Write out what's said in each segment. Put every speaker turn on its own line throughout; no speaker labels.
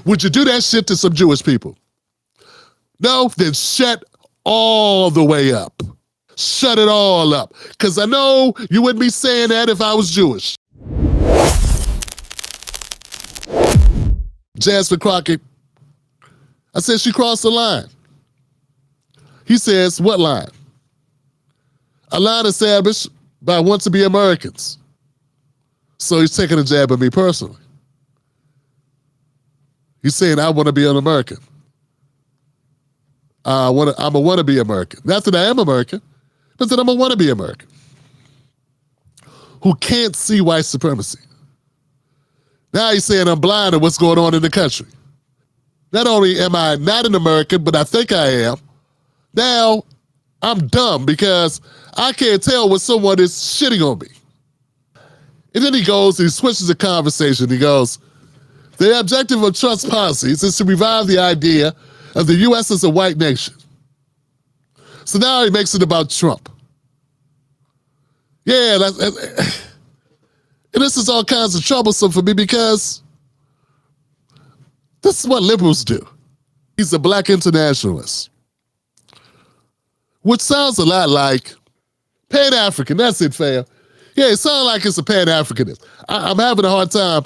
Would you do that shit to some Jewish people? No? Then shut all the way up. Shut it all up. Because I know you wouldn't be saying that if I was Jewish. Jasmine Crockett, I said she crossed the line. He says, what line? A line established by want-to-be Americans. So he's taking a jab at me personally. He's saying, I want to be an American. I'm a wannabe American. Not that I am American, but that I'm a wannabe American who can't see white supremacy. Now he's saying I'm blind to what's going on in the country. Not only am I not an American, but I think I am. Now I'm dumb because I can't tell when someone is shitting on me. And then he switches the conversation. He goes, the objective of Trump's policies is to revive the idea of the U.S. as a white nation. So now he makes it about Trump. Yeah, and this is all kinds of troublesome for me because this is what liberals do. He's a black internationalist, which sounds a lot like Pan-African. That's it, fam. Yeah, it sounds like it's a Pan-Africanist. I'm having a hard time.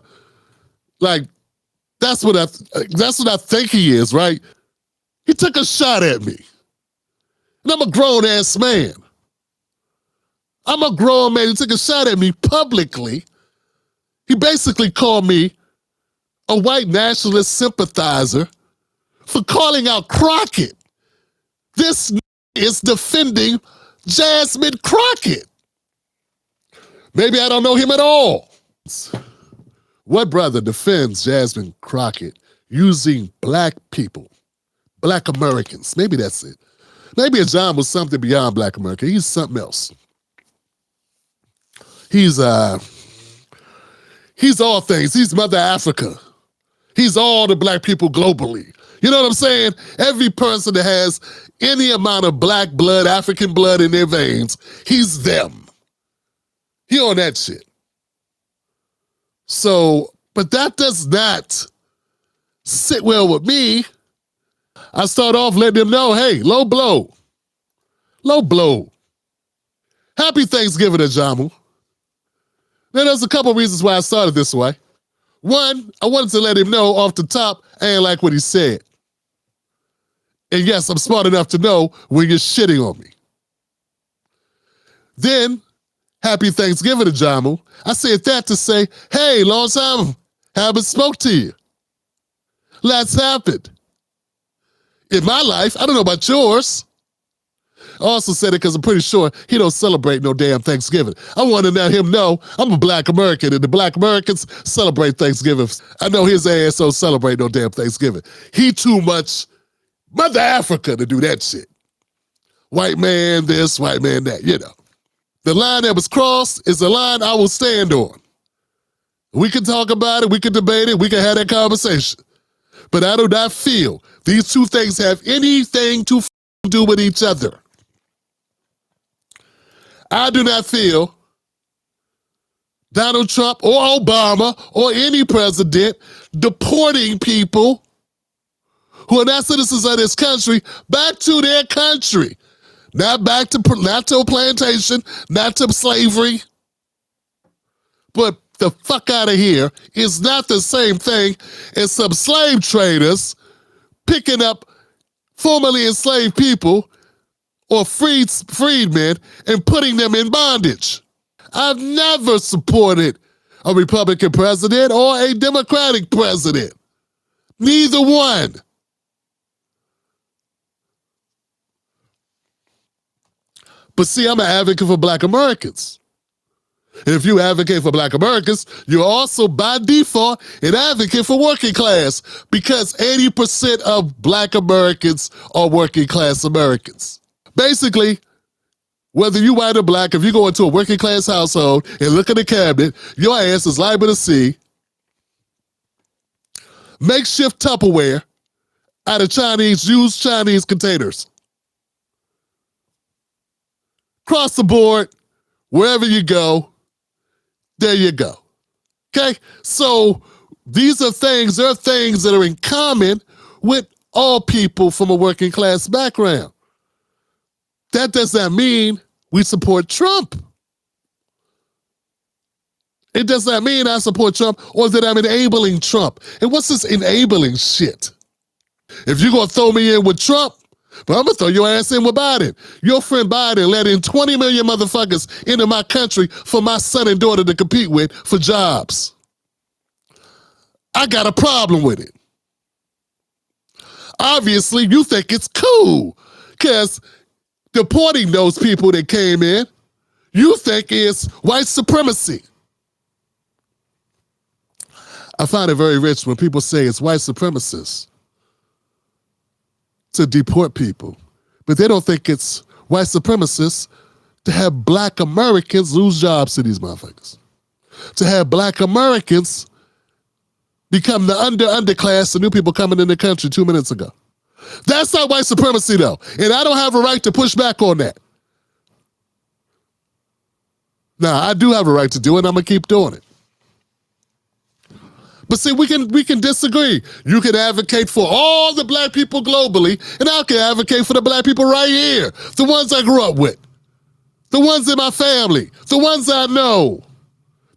Like, that's what I think he is, right? He took a shot at me. And I'm a grown-ass man. I'm a grown man. He took a shot at me publicly. He basically called me a white nationalist sympathizer for calling out Crockett. This is defending Jasmine Crockett. Maybe I don't know him at all. What brother defends Jasmine Crockett using black people, black Americans? Maybe that's it. Maybe John was something beyond black America. He's something else. He's all things. He's Mother Africa. He's all the black people globally. You know what I'm saying? Every person that has any amount of black blood, African blood in their veins, he's them. He on that shit. So, but that does not sit well with me. I start off letting them know, hey, low blow. Low blow. Happy Thanksgiving, Ajamu. Now, there's a couple reasons why I started this way. One, I wanted to let him know off the top, I ain't like what he said. And yes, I'm smart enough to know when you're shitting on me. Then, happy Thanksgiving to Jamu. I said that to say, hey, long time, haven't spoke to you. Lots happened. In my life, I don't know about yours. I also said it because I'm pretty sure he don't celebrate no damn Thanksgiving. I want to let him know I'm a black American and the black Americans celebrate Thanksgiving. I know his ass don't celebrate no damn Thanksgiving. He too much Mother Africa to do that shit. White man this, white man that, you know. The line that was crossed is the line I will stand on. We can talk about it, we can debate it, we can have that conversation. But I do not feel these two things have anything to do with each other. I do not feel Donald Trump or Obama or any president deporting people who are not citizens of this country back to their country. Not to a plantation, not to slavery. But the fuck out of here is not the same thing as some slave traders picking up formerly enslaved people or freedmen and putting them in bondage. I've never supported a Republican president or a Democratic president. Neither one. But see, I'm an advocate for black Americans. And if you advocate for black Americans, you're also by default an advocate for working class because 80% of black Americans are working class Americans. Basically, whether you white or black, if you go into a working class household and look at the cabinet, your ass is liable to see makeshift Tupperware out of used Chinese containers. Across the board, wherever you go, there you go. Okay? So There are things that are in common with all people from a working class background. That does not mean we support Trump. It does not mean I support Trump or that I'm enabling Trump. And what's this enabling shit? If you're going to throw me in with Trump, but I'm going to throw your ass in with Biden. Your friend Biden let in 20 million motherfuckers into my country for my son and daughter to compete with for jobs. I got a problem with it. Obviously, you think it's cool because deporting those people that came in, you think is white supremacy. I find it very rich when people say it's white supremacists to deport people, but they don't think it's white supremacists to have black Americans lose jobs to these motherfuckers, to have black Americans become the underclass, the new people coming in the country 2 minutes ago. That's not white supremacy though, and I don't have a right to push back on that. Now, I do have a right to do it, and I'm gonna keep doing it. But see, we can disagree. You can advocate for all the black people globally, and I can advocate for the black people right here, the ones I grew up with, the ones in my family, the ones I know,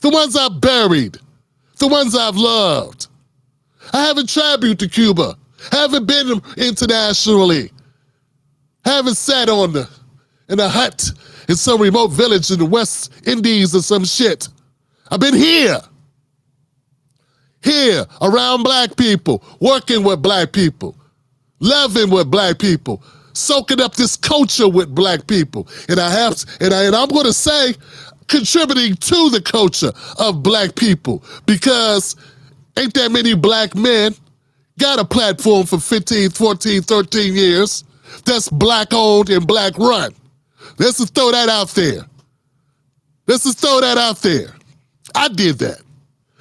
the ones I've buried, the ones I've loved. I haven't traveled to Cuba, haven't been internationally, haven't sat in a hut in some remote village in the West Indies or some shit. I've been here around black people, working with black people, loving with black people, soaking up this culture with black people. And I'm going to say, contributing to the culture of black people, because ain't that many black men got a platform for 15, 14, 13 years that's black owned and black run. Let's just throw that out there. I did that.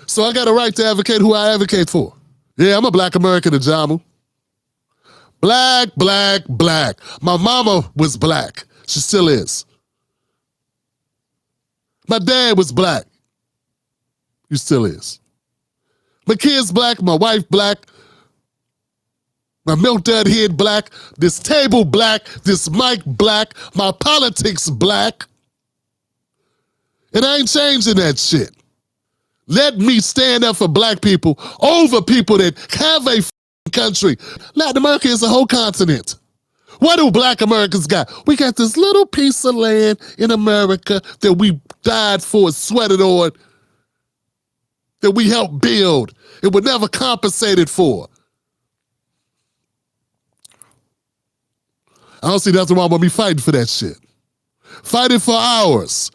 So I got a right to advocate who I advocate for. Yeah, I'm a black American, Ajamu. Black. My mama was black. She still is. My dad was black. He still is. My kid's black, my wife black, my milk dud head black, this table black, this mic black, my politics black. And I ain't changing that shit. Let me stand up for black people over people that have a country. Latin America is a whole continent. What do black Americans got? We got this little piece of land in America that we died for, sweated on, that we helped build and were never compensated for. I don't see nothing wrong with me fighting for that shit. Fighting for ours.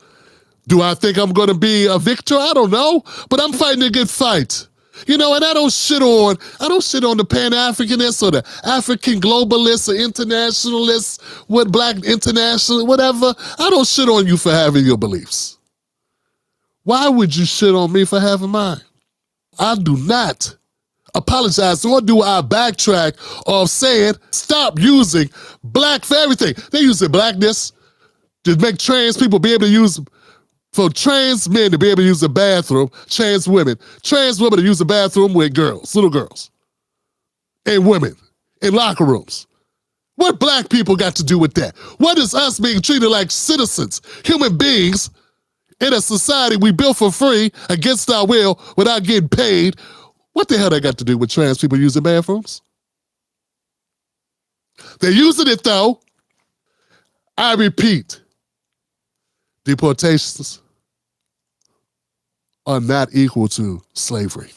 Do I think I'm going to be a victor? I don't know, but I'm fighting a good fight. You know, and I don't shit on the Pan-Africanists or the African globalists or internationalists with black international, whatever. I don't shit on you for having your beliefs. Why would you shit on me for having mine? I do not apologize, nor do I backtrack of saying stop using black for everything. They use the blackness to make trans people be able to use. For trans men to be able to use the bathroom, trans women to use the bathroom with girls, little girls, and women in locker rooms. What black people got to do with that? What is us being treated like citizens, human beings, in a society we built for free, against our will, without getting paid? What the hell that got to do with trans people using bathrooms? They're using it though. I repeat, deportations are not equal to slavery.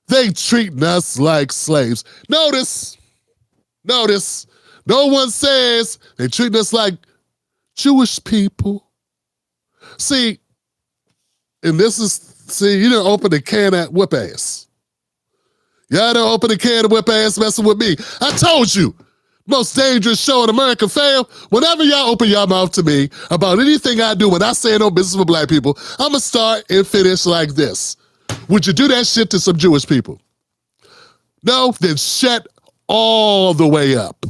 They treating us like slaves. Notice, no one says they treating us like Jewish people. See, you done open a can of whip ass. Y'all done open a can of whip ass messing with me. I told you. Most dangerous show in America, fam. Whenever y'all open your mouth to me about anything I do when I say no business for black people, I'm going to start and finish like this. Would you do that shit to some Jewish people? No? Then shut all the way up.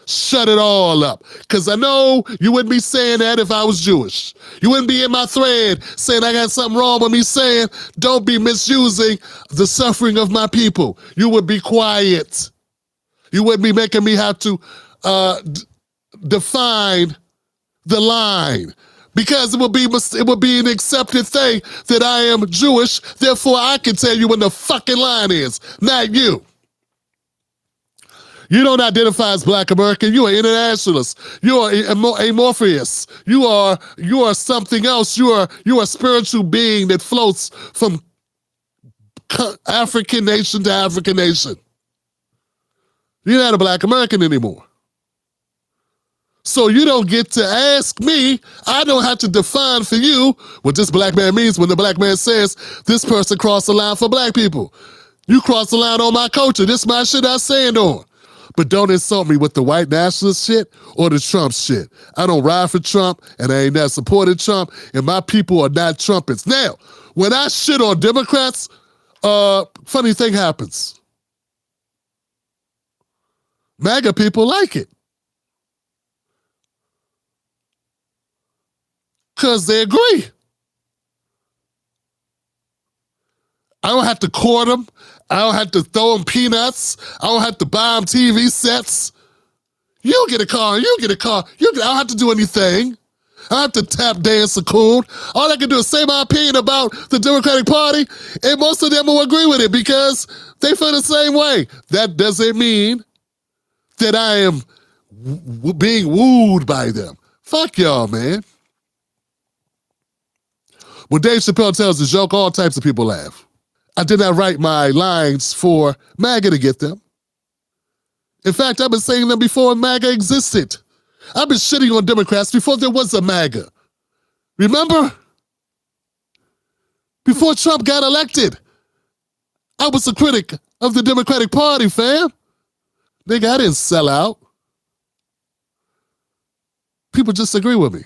Shut it all up. Because I know you wouldn't be saying that if I was Jewish. You wouldn't be in my thread saying I got something wrong with me saying, don't be misusing the suffering of my people. You would be quiet. You wouldn't be making me have to define the line. Because it would be an accepted thing that I am Jewish, therefore I can tell you when the fucking line is, not you. You don't identify as Black American. You are internationalist. You are amorphous. You are something else. You are a spiritual being that floats from African nation to African nation. You're not a Black American anymore. So you don't get to ask me. I don't have to define for you what this Black man means when the Black man says this person crossed the line for Black people. You cross the line on my culture. This my shit I stand on. But don't insult me with the white nationalist shit or the Trump shit. I don't ride for Trump, and I ain't never supported Trump, and my people are not Trumpets. Now, when I shit on Democrats, funny thing happens. MAGA people like it. Because they agree. I don't have to court them. I don't have to throw them peanuts. I don't have to buy them TV sets. You get a car, you get a car. I don't have to do anything. I don't have to tap dance a coon. All I can do is say my opinion about the Democratic Party, and most of them will agree with it because they feel the same way. That doesn't mean that I am being wooed by them. Fuck y'all, man. When Dave Chappelle tells a joke, all types of people laugh. I did not write my lines for MAGA to get them. In fact, I've been saying them before MAGA existed. I've been shitting on Democrats before there was a MAGA. Remember? Before Trump got elected, I was a critic of the Democratic Party, fam. Nigga, I didn't sell out. People just agree with me.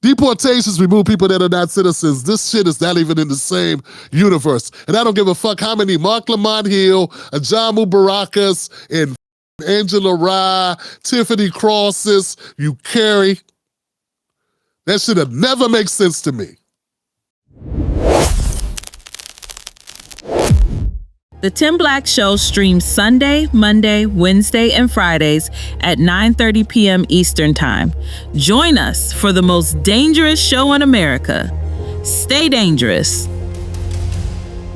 Deportations remove people that are not citizens. This shit is not even in the same universe. And I don't give a fuck how many Mark Lamont Hill, Ajamu Barakas, and Angela Rye, Tiffany Crosses you carry. That should have never make sense to me.
The Tim Black Show streams Sunday, Monday, Wednesday, and Fridays at 9:30 p.m. Eastern Time. Join us for the most dangerous show in America. Stay dangerous.